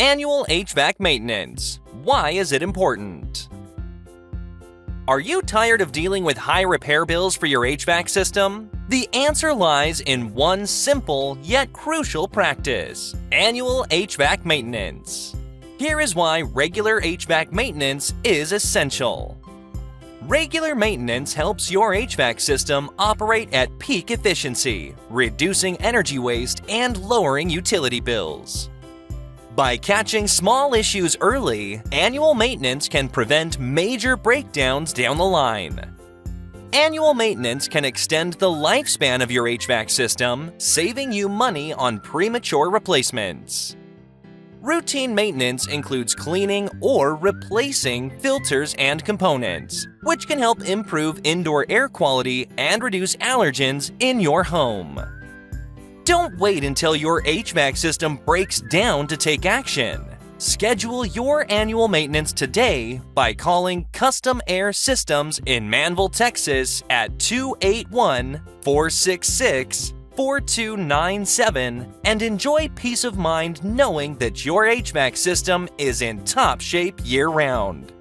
Annual HVAC maintenance. Why is it important? Are you tired of dealing with high repair bills for your HVAC system? The answer lies in one simple yet crucial practice: annual HVAC maintenance. Here is why regular HVAC maintenance is essential. Regular maintenance helps your HVAC system operate at peak efficiency, reducing energy waste and lowering utility bills. By catching small issues early, annual maintenance can prevent major breakdowns down the line. Annual maintenance can extend the lifespan of your HVAC system, saving you money on premature replacements. Routine maintenance includes cleaning or replacing filters and components, which can help improve indoor air quality and reduce allergens in your home. Don't wait until your HVAC system breaks down to take action. Schedule your annual maintenance today by calling Custom Air Systems in Manvel, Texas at 281-466-4297 and enjoy peace of mind knowing that your HVAC system is in top shape year-round.